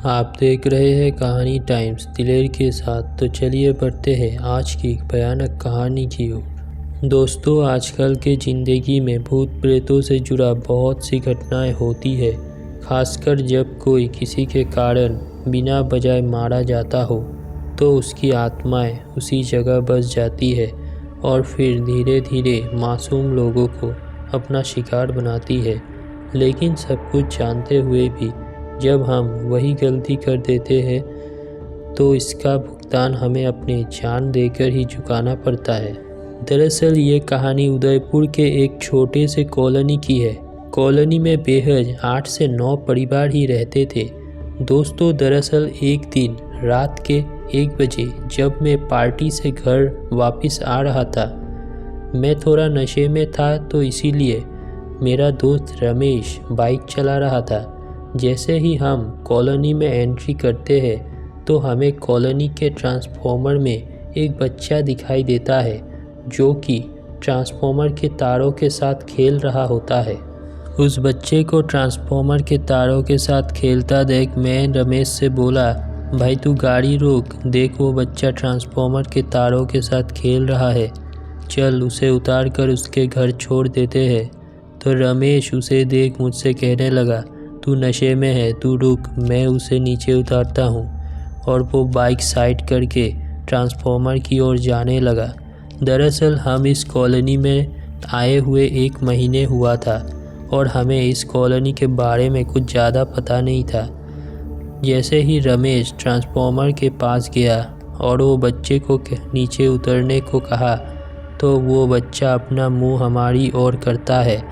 आप देख रहे हैं कहानी टाइम्स दिलेर के साथ। तो चलिए बढ़ते हैं आज की भयानक कहानी की ओर। दोस्तों, आजकल के ज़िंदगी में भूत प्रेतों से जुड़ा बहुत सी घटनाएं होती है। खासकर जब कोई किसी के कारण बिना वजह मारा जाता हो तो उसकी आत्माएं उसी जगह बस जाती है और फिर धीरे धीरे मासूम लोगों को अपना शिकार बनाती है। लेकिन सब कुछ जानते हुए भी जब हम वही गलती कर देते हैं तो इसका भुगतान हमें अपनी जान देकर ही चुकाना पड़ता है। दरअसल ये कहानी उदयपुर के एक छोटे से कॉलोनी की है। कॉलोनी में बेहद 8 से 9 परिवार ही रहते थे। दोस्तों, दरअसल एक दिन रात के 1 बजे जब मैं पार्टी से घर वापस आ रहा था, मैं थोड़ा नशे में था तो इसीलिए मेरा दोस्त रमेश बाइक चला रहा था। जैसे ही हम कॉलोनी में एंट्री करते हैं तो हमें कॉलोनी के ट्रांसफार्मर में एक बच्चा दिखाई देता है जो कि ट्रांसफार्मर के तारों के साथ खेल रहा होता है। उस बच्चे को ट्रांसफार्मर के तारों के साथ खेलता देख मैं रमेश से बोला, भाई तू गाड़ी रोक, देख वो बच्चा ट्रांसफार्मर के तारों के साथ खेल रहा है, चल उसे उतार कर उसके घर छोड़ देते हैं। तो रमेश उसे देख मुझसे कहने लगा, तू नशे में है, तू रुक, मैं उसे नीचे उतारता हूँ। और वो बाइक साइड करके ट्रांसफार्मर की ओर जाने लगा। दरअसल हम इस कॉलोनी में आए हुए 1 महीने हुआ था और हमें इस कॉलोनी के बारे में कुछ ज़्यादा पता नहीं था। जैसे ही रमेश ट्रांसफार्मर के पास गया और वो बच्चे को नीचे उतरने को कहा तो वो बच्चा अपना मुंह हमारी ओर करता है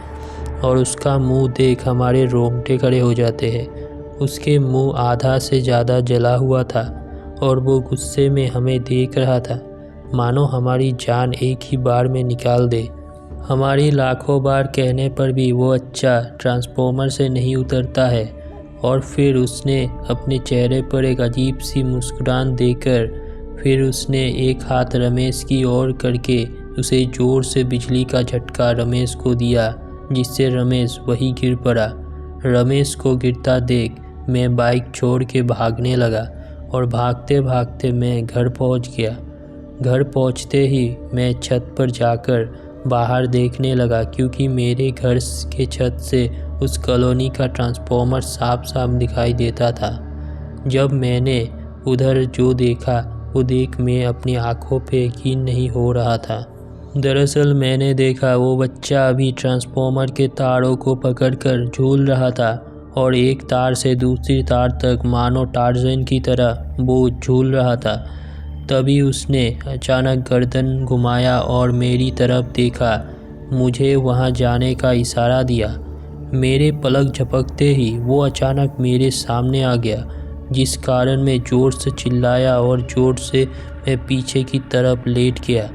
और उसका मुंह देख हमारे रोंगटे खड़े हो जाते हैं। उसके मुंह आधा से ज़्यादा जला हुआ था और वो गुस्से में हमें देख रहा था मानो हमारी जान एक ही बार में निकाल दे। हमारी लाखों बार कहने पर भी वो अच्छा ट्रांसफार्मर से नहीं उतरता है और फिर उसने अपने चेहरे पर एक अजीब सी मुस्कुराहट देकर फिर उसने एक हाथ रमेश की ओर करके उसे ज़ोर से बिजली का झटका रमेश को दिया, जिससे रमेश वहीं गिर पड़ा। रमेश को गिरता देख मैं बाइक छोड़ के भागने लगा और भागते भागते मैं घर पहुंच गया। घर पहुंचते ही मैं छत पर जाकर बाहर देखने लगा क्योंकि मेरे घर के छत से उस कॉलोनी का ट्रांसफार्मर साफ साफ दिखाई देता था। जब मैंने उधर जो देखा वो देख मैं अपनी आंखों पे यकीन नहीं हो रहा था। दरअसल मैंने देखा वो बच्चा अभी ट्रांसफार्मर के तारों को पकड़कर झूल रहा था और एक तार से दूसरी तार तक मानो टार्ज़न की तरह वो झूल रहा था। तभी उसने अचानक गर्दन घुमाया और मेरी तरफ देखा, मुझे वहां जाने का इशारा दिया। मेरे पलक झपकते ही वो अचानक मेरे सामने आ गया, जिस कारण मैं ज़ोर से चिल्लाया और ज़ोर से मैं पीछे की तरफ लेट गया।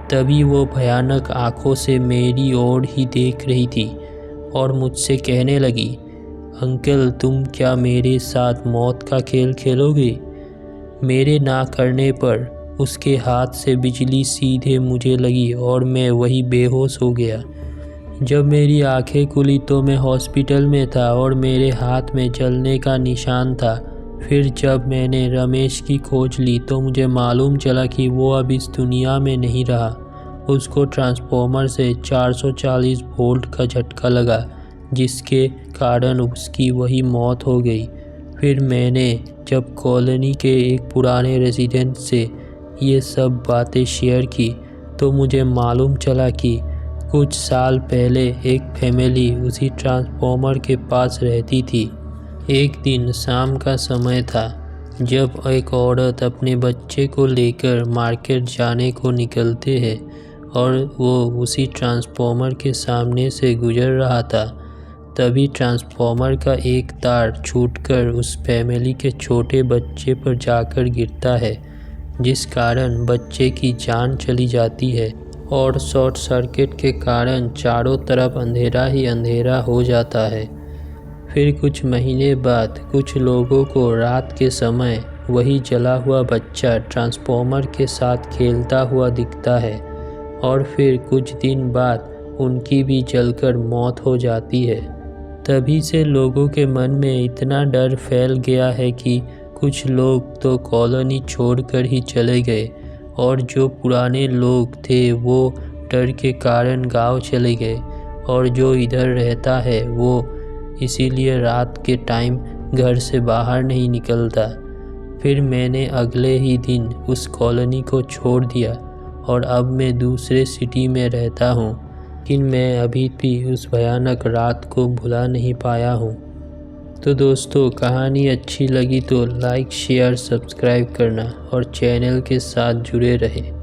तभी वो भयानक आंखों से मेरी ओर ही देख रही थी और मुझसे कहने लगी, अंकल तुम क्या मेरे साथ मौत का खेल खेलोगे? मेरे ना करने पर उसके हाथ से बिजली सीधे मुझे लगी और मैं वही बेहोश हो गया। जब मेरी आंखें खुली तो मैं हॉस्पिटल में था और मेरे हाथ में जलने का निशान था। फिर जब मैंने रमेश की खोज ली तो मुझे मालूम चला कि वो अब इस दुनिया में नहीं रहा। उसको ट्रांसफार्मर से 440 वोल्ट का झटका लगा, जिसके कारण उसकी वही मौत हो गई। फिर मैंने जब कॉलोनी के एक पुराने रेजिडेंट से ये सब बातें शेयर की तो मुझे मालूम चला कि कुछ साल पहले एक फैमिली उसी ट्रांसफार्मर के पास रहती थी। एक दिन शाम का समय था जब एक औरत अपने बच्चे को लेकर मार्केट जाने को निकलते हैं और वो उसी ट्रांसफार्मर के सामने से गुजर रहा था। तभी ट्रांसफार्मर का एक तार छूटकर उस फैमिली के छोटे बच्चे पर जाकर गिरता है, जिस कारण बच्चे की जान चली जाती है और शॉर्ट सर्किट के कारण चारों तरफ अंधेरा ही अंधेरा हो जाता है। फिर कुछ महीने बाद कुछ लोगों को रात के समय वही जला हुआ बच्चा ट्रांसफार्मर के साथ खेलता हुआ दिखता है और फिर कुछ दिन बाद उनकी भी जलकर मौत हो जाती है। तभी से लोगों के मन में इतना डर फैल गया है कि कुछ लोग तो कॉलोनी छोड़कर ही चले गए और जो पुराने लोग थे वो डर के कारण गांव चले गए और जो इधर रहता है वो इसीलिए रात के टाइम घर से बाहर नहीं निकलता। फिर मैंने अगले ही दिन उस कॉलोनी को छोड़ दिया और अब मैं दूसरे सिटी में रहता हूँ, लेकिन मैं अभी भी उस भयानक रात को भुला नहीं पाया हूँ। तो दोस्तों, कहानी अच्छी लगी तो लाइक शेयर सब्सक्राइब करना और चैनल के साथ जुड़े रहें।